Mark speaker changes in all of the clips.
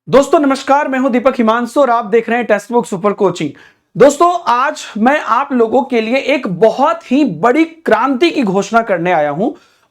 Speaker 1: दोस्तों नमस्कार, मैं हूं दीपक हिमांशु और आप देख रहे हैं टेक्स्ट बुक सुपर कोचिंग। दोस्तों आज मैं आप लोगों के लिए एक बहुत ही बड़ी क्रांति की घोषणा करने आया हूं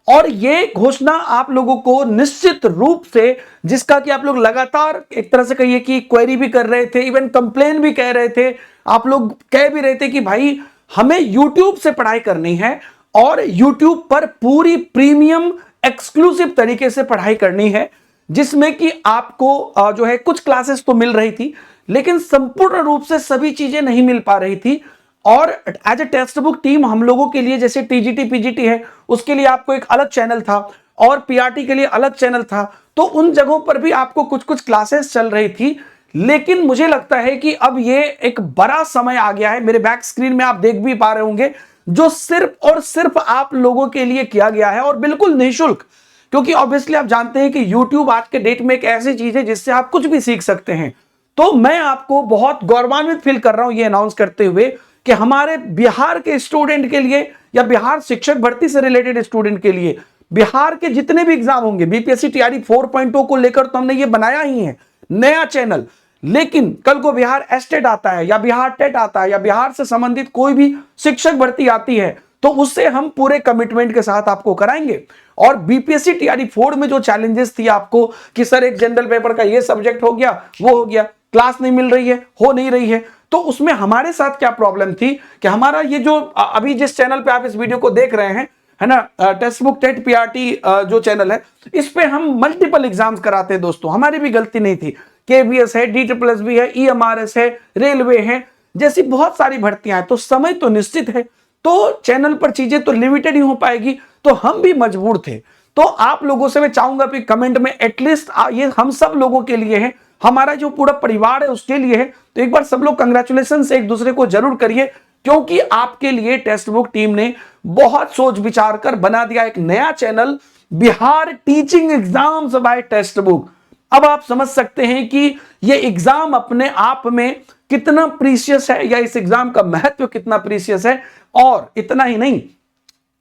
Speaker 1: और ये घोषणा आप लोगों को निश्चित रूप से, जिसका कि आप लोग लगातार एक तरह से कहिए कि क्वेरी भी कर रहे थे, इवन कंप्लेन भी कह रहे थे, आप लोग कह भी रहे थे कि भाई हमें यूट्यूब से पढ़ाई करनी है और यूट्यूब पर पूरी प्रीमियम एक्सक्लूसिव तरीके से पढ़ाई करनी है, जिसमें कि आपको जो है कुछ क्लासेस तो मिल रही थी लेकिन संपूर्ण रूप से सभी चीजें नहीं मिल पा रही थी। और as a textbook team हम लोगों के लिए, जैसे टीजीटी पीजीटी है उसके लिए आपको एक अलग चैनल था और पीआरटी के लिए अलग चैनल था, तो उन जगहों पर भी आपको कुछ कुछ क्लासेस चल रही थी। लेकिन मुझे लगता है कि अब ये एक बड़ा समय आ गया है, मेरे बैक स्क्रीन में आप देख भी पा रहे होंगे, जो सिर्फ और सिर्फ आप लोगों के लिए किया गया है और बिल्कुल निःशुल्क। क्योंकि ऑब्वियसली आप जानते हैं कि YouTube आज के डेट में एक ऐसी चीज है जिससे आप कुछ भी सीख सकते हैं। तो मैं आपको बहुत गौरवान्वित फील कर रहा हूं ये अनाउंस करते हुए कि हमारे बिहार के स्टूडेंट के लिए या बिहार शिक्षक भर्ती से रिलेटेड स्टूडेंट के लिए बिहार के जितने भी एग्जाम होंगे, बीपीएससी टीआरई 4.0 को लेकर तो हमने ये बनाया ही है नया चैनल। लेकिन कल को बिहार एस्टेट आता है या बिहार टेट आता है या बिहार से संबंधित कोई भी शिक्षक भर्ती आती है तो उससे हम पूरे कमिटमेंट के साथ आपको कराएंगे। और बीपीएससी टीआरई 4 में जो चैलेंजेस थी आपको कि सर एक जनरल पेपर का ये सब्जेक्ट हो गया, वो हो गया, क्लास नहीं मिल रही है, हो नहीं रही है, तो उसमें हमारे साथ क्या प्रॉब्लम थी कि हमारा ये जो अभी जिस चैनल पे आप इस वीडियो को देख रहे हैं, है ना, टेक्स्ट बुक टेट पीआरटी जो चैनल है, इस पे हम मल्टीपल एग्जाम्स कराते हैं। दोस्तों हमारी भी गलती नहीं थी, केवीएस है, DSSB है, ईएमआरएस है, रेलवे है, जैसी बहुत सारी भर्तियां हैं। तो समय तो निश्चित है, तो चैनल पर चीजें तो लिमिटेड ही हो पाएगी, तो हम भी मजबूर थे। तो आप लोगों से मैं चाहूंगा कि कमेंट में एटलीस्ट ये हम सब लोगों के लिए है, हमारा जो पूरा परिवार है उसके लिए है, तो एक बार सब लोग कंग्रेचुलेशन से एक दूसरे को जरूर करिए, क्योंकि आपके लिए टेक्स्ट बुक टीम ने बहुत सोच विचार कर बना दिया एक नया channel, Bihar teaching exams by textbook. अब आप समझ सकते हैं कि ये एग्जाम अपने आप में कितना प्रीशियस है या इस एग्जाम का महत्व कितना प्रीशियस है। और इतना ही नहीं,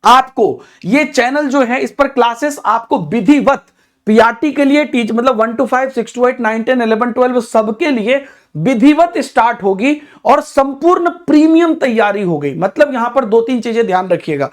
Speaker 1: आपको ये चैनल जो है, इस पर क्लासेस आपको विधिवत पीआरटी के लिए मतलब 1 to 5, 6 to 8, 9, 10, 11, 12 सबके लिए विधिवत स्टार्ट होगी और संपूर्ण प्रीमियम तैयारी हो गई। मतलब यहां पर दो तीन चीजें ध्यान रखिएगा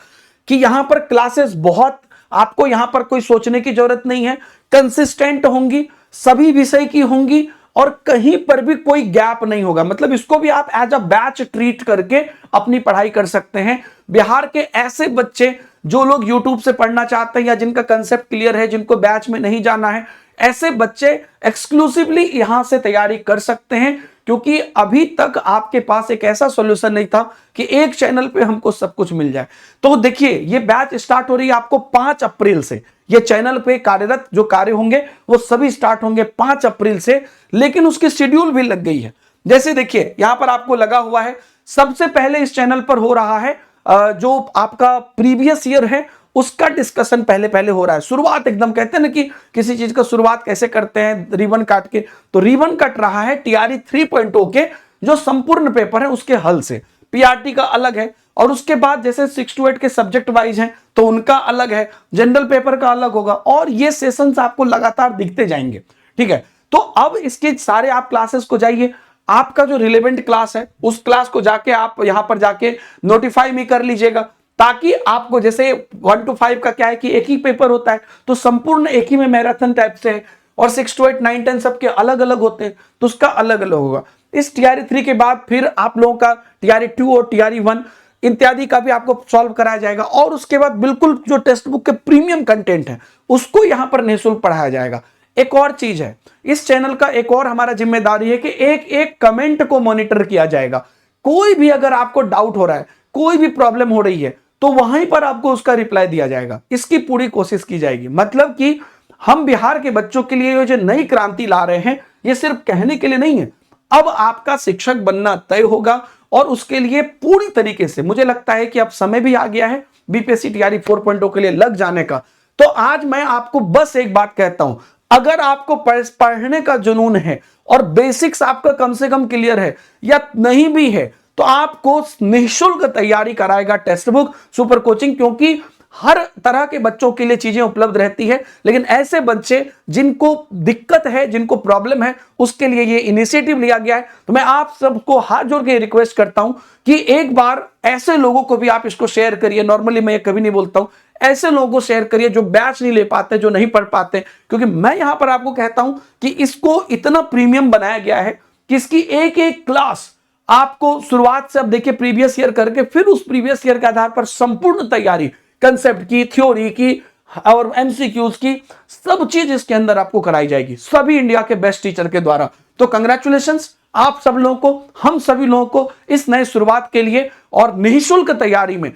Speaker 1: कि यहां पर क्लासेस बहुत, आपको यहां पर कोई सोचने की जरूरत नहीं है, कंसिस्टेंट होंगी, सभी विषय की होंगी और कहीं पर भी कोई गैप नहीं होगा। मतलब इसको भी आप एज अ बैच ट्रीट करके अपनी पढ़ाई कर सकते हैं। बिहार के ऐसे बच्चे जो लोग YouTube से पढ़ना चाहते हैं या जिनका कंसेप्ट क्लियर है, जिनको बैच में नहीं जाना है, ऐसे बच्चे एक्सक्लूसिवली यहां से तैयारी कर सकते हैं, क्योंकि अभी तक आपके पास एक ऐसा सॉल्यूशन नहीं था कि एक चैनल पे हमको सब कुछ मिल जाए। तो देखिए ये बैच स्टार्ट हो रही है आपको 5 अप्रैल से। ये चैनल पे कार्यरत जो कार्य होंगे वो सभी स्टार्ट होंगे 5 अप्रैल से, लेकिन उसकी शेड्यूल भी लग गई है। जैसे देखिए यहां पर आपको लगा हुआ है, सबसे पहले इस चैनल पर हो रहा है जो आपका प्रीवियस ईयर है उसका डिस्कशन पहले पहले हो रहा है। शुरुआत एकदम, कहते हैं ना कि किसी चीज का शुरुआत कैसे करते हैं, रिबन काट के, तो रिबन कट रहा है टीआरई 3.0 के जो संपूर्ण पेपर है उसके हल से। पीआरटी का अलग है और उसके बाद जैसे 6 to 8 के सब्जेक्ट वाइज हैं तो उनका अलग है, जनरल पेपर का अलग होगा और ये सेशंस आपको लगातार दिखते जाएंगे। ठीक है, तो अब इसके सारे आप क्लासेस को जाइए, आपका जो रिलेवेंट क्लास है उस क्लास को जाके आप यहां पर जाके नोटिफाई भी कर लीजिएगा, ताकि आपको, जैसे 1 to 5 का क्या है कि एक ही पेपर होता है तो संपूर्ण एक ही में मैराथन टाइप से है, और 6 to 8, 9, 10 सबके अलग अलग होते हैं तो उसका अलग अलग होगा। इस टीआरई 3 के बाद फिर आप लोगों का टीआरई 2 और टीआरई 1 इत्यादि का भी आपको सॉल्व कराया जाएगा, और उसके बाद बिल्कुल जो टेक्स्ट बुक के प्रीमियम कंटेंट है उसको यहां पर निःशुल्क पढ़ाया जाएगा। एक और चीज है, इस चैनल का एक और हमारा जिम्मेदारी है कि एक एक कमेंट को मॉनिटर किया जाएगा। कोई भी अगर आपको डाउट हो रहा है, कोई भी प्रॉब्लम हो रही है, तो वहीं पर आपको उसका रिप्लाई दिया जाएगा, इसकी पूरी कोशिश की जाएगी। मतलब कि हम बिहार के बच्चों के लिए जो नई क्रांति ला रहे हैं ये सिर्फ कहने के लिए नहीं है, अब आपका शिक्षक बनना तय होगा और उसके लिए पूरी तरीके से मुझे लगता है कि अब समय भी आ गया है बीपीएससी टीआरई 4.0 के लिए लग जाने का। तो आज मैं आपको बस एक बात कहता हूं, अगर आपको पढ़ने का जुनून है और बेसिक्स आपका कम से कम क्लियर है या नहीं भी है, तो आपको निःशुल्क तैयारी कराएगा टेक्स्ट बुक सुपर कोचिंग, क्योंकि हर तरह के बच्चों के लिए चीजें उपलब्ध रहती है, लेकिन ऐसे बच्चे जिनको दिक्कत है, जिनको प्रॉब्लम है, उसके लिए ये इनिशिएटिव लिया गया है। तो मैं आप सबको हाथ जोड़ के रिक्वेस्ट करता हूं कि एक बार ऐसे लोगों को भी आप इसको शेयर करिए। नॉर्मली मैं ये कभी नहीं बोलता हूं, ऐसे लोगों को शेयर करिए जो बैच नहीं ले पाते, जो नहीं पढ़ पाते, क्योंकि मैं यहां पर आपको कहता हूं कि इसको इतना प्रीमियम बनाया गया है कि इसकी एक एक क्लास आपको शुरुआत से अब देखिए प्रीवियस ईयर करके फिर उस प्रीवियस ईयर के आधार पर संपूर्ण तैयारी, कंसेप्ट की, थ्योरी की और एमसीक्यूज की, सब चीज इसके अंदर आपको कराई जाएगी सभी इंडिया के बेस्ट टीचर के द्वारा। तो कंग्रेचुलेशंस आप सब लोगों को, हम सभी लोगों को इस नए शुरुआत के लिए। और निःशुल्क तैयारी में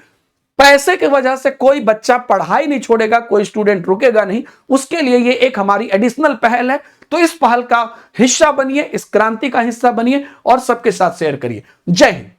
Speaker 1: पैसे की वजह से कोई बच्चा पढ़ाई नहीं छोड़ेगा, कोई स्टूडेंट रुकेगा नहीं, उसके लिए ये एक हमारी एडिशनल पहल है। तो इस पहल का हिस्सा बनिए, इस क्रांति का हिस्सा बनिए और सबके साथ शेयर करिए। जय हिंद।